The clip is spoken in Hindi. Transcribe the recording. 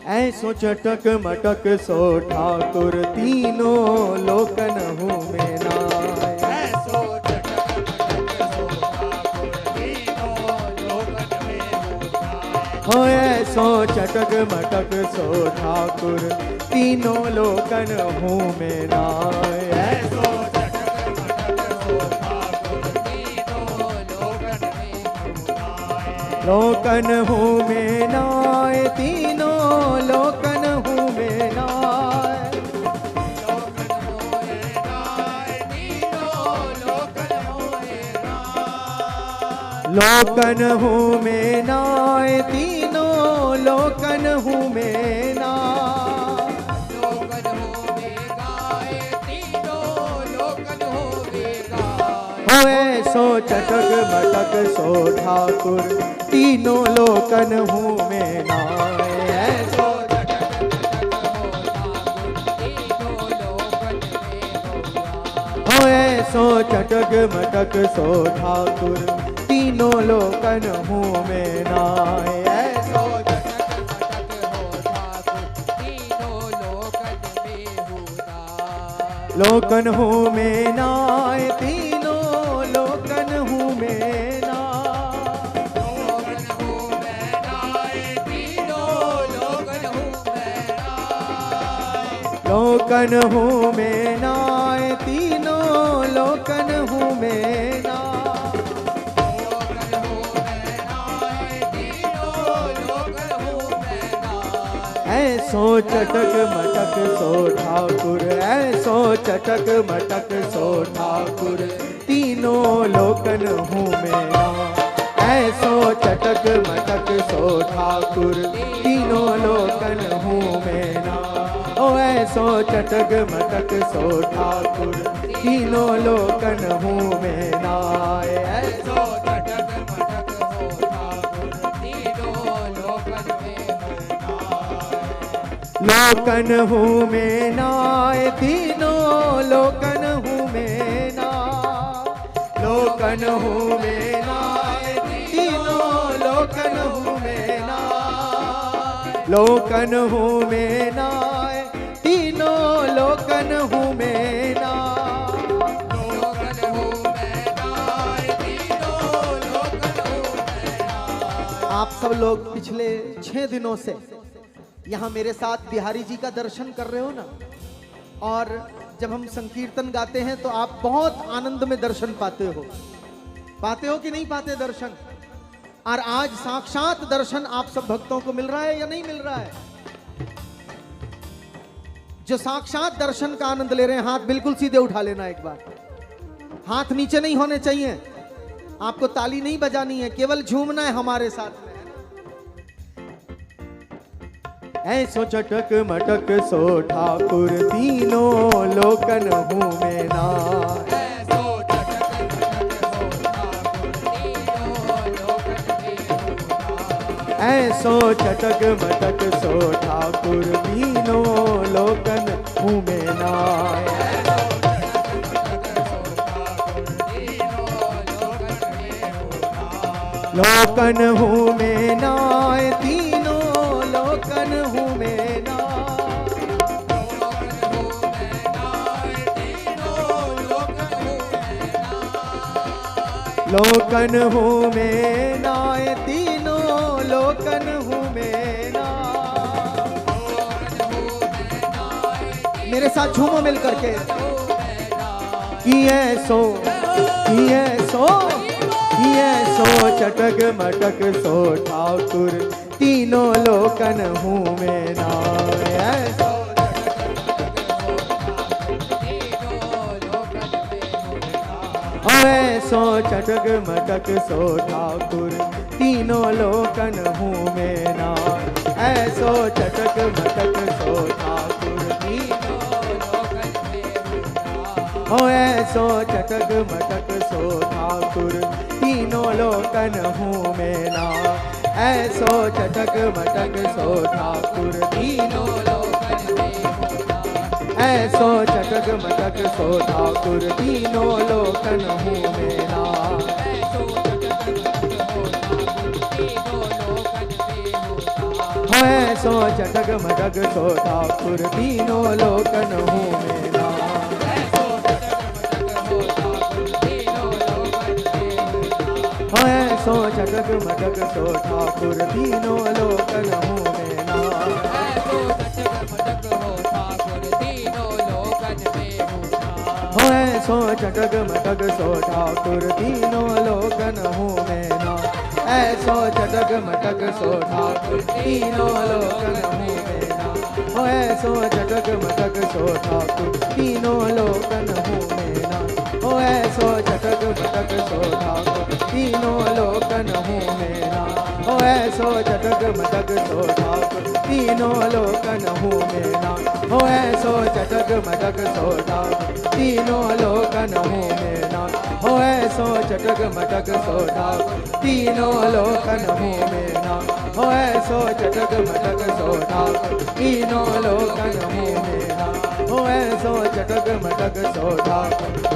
ऐसो चटक मटक सो ठाकुर तीनों लोकन हूँ में नाय। ऐसो चटक मटक सो ठाकुर तीनों लोकन में हूँ नाय। हो ऐसो चटक मटक सो ठाकुर तीनों लोकन हूँ में नाय। ऐसो चटक मटक सो ठाकुर तीनों लोकन में हूँ नाय। लोकन हूँ में नाय तीनों लोकन हूँ में नाय। लोकन होए नाय तीनों लोकन होए नाय। लोकन हूँ में नाय तीनों लोकन हूँ में नाय। लोकन होवे गाय तीनों लोकन होवे गाय। हो ऐसो चटक मटक सो ठाकुर तीनों लोकन हूँ में नाय। ऐसो ऐसो चटक मटक हो ठाकुर तीनों लोकन में हो गाय। हो ऐसो चटक मटक सो ठाकुर तीनों लोकन हूँ में नाय। ऐसो चटक मटक हो ठाकुर तीनों लोकन में हो गाय। लोकन हूँ में नाय तीनों लोकन हूँ में नाय। लोकन हो मैं नाय तीनों लोकन हो मैं नाय। लोकन हूँ में नाय तीनों लोकन हूँ में नाय। लोकन हो मैं नाय तीनों लोकन हो मैं नाय। ऐसो चटक मटक सो ठाकुर ऐसो चटक मटक सो ठाकुर तीनों लोकन हूँ में नाय। ऐसो चटक मटक सो ठाकुर तीनों लोकन हूँ में नाय। ओ ऐसो चटक मटक सो ठाकुर तीनों लोकन हूँ में नाय। ऐसो चटक मटक हो ठाकुर तीनों लोकन में हो नाय। लोकन हूँ में नाय तीनों लोकन हूँ में नाय। लोकन हूँ में नाय तीनों लोकन हूँ में नाय। लोकन हूँ में नाय तीनों लोकन हूँ में नाय। लोकन हो मैं नाय तीनों लोकन हो मैं नाय। आप सब लोग पिछले 6 दिनों से यहाँ मेरे साथ बिहारी जी का दर्शन कर रहे हो ना। और जब हम संकीर्तन गाते हैं तो आप बहुत आनंद में दर्शन पाते हो कि नहीं पाते दर्शन। और आज साक्षात दर्शन आप सब भक्तों को मिल रहा है या नहीं मिल रहा है। जो साक्षात दर्शन का आनंद ले रहे हैं हाथ बिल्कुल सीधे उठा लेना। एक बार हाथ नीचे नहीं होने चाहिए। आपको ताली नहीं बजानी है, केवल झूमना है हमारे साथ में। ऐसो चटक मटक सो ठाकुर तीनों लोकन हूँ में नाय। ऐसो चटक मटक हो ठाकुर तीनों लोकन में हो नाय। ऐसो चटक मटक सो ठाकुर तीनों लोकन हूँ में नाय। लोकन हूँ में नाय तीनों लोकन हूँ में नाय। लोकन हूँ में नाय तीनों लोकन हूँ में नाय। मेरे साथ झूमो मिल करके। किए सो चटक मटक सो ठाकुर तीनों लोकन हूँ में नाय। ऐसो चटक मटक सो ठाकुर तीनों लोकन हूँ में नाय। ऐसो चटक मटक सो ठाकुर तीनों लोकन में हूँ नाय। ओ ऐसो चटक मटक सो ठाकुर तीनों लोकन हूँ में नाय। ऐसो चटक मटक सो ठाकुर तीनों लोकन में हूँ नाय। ऐसो चटक मटक सो ठाकुर तीनों लोकन हूँ में नाय। ऐसो ऐसो चटक मटक सो ठाकुर तीनों लोकन हूँ में ना। ऐसो चटक मटक सो ठाकुर तीनों लोकन हूँ में ना। ऐसो चटक मटक सो ठाकुर तीनों लोकन हूँ में ना। ऐसो चटक मटक सो ठाकुर तीनों लोकन हूँ में ना। ऐसो चटक मटक सो ठाकुर तीनों लोकन हूँ में ना। ऐसो चटक मटक सो ठाकुर तीनों लोकन हूँ में ना। ऐसो चटक मटक सो ठाकुर तीनों लोकन हूँ में ना। ऐसो चटक मटक सो ठाकुर तीनों लोकन हूँ में ना। ऐसो चटक मटक सो ठाकुर तीनों लोकन हूँ में ना। ऐसो चटक मटक सो ठाकुर तीनों लोकन हूँ में ना। ऐसो चटक मटक सो ठाकुर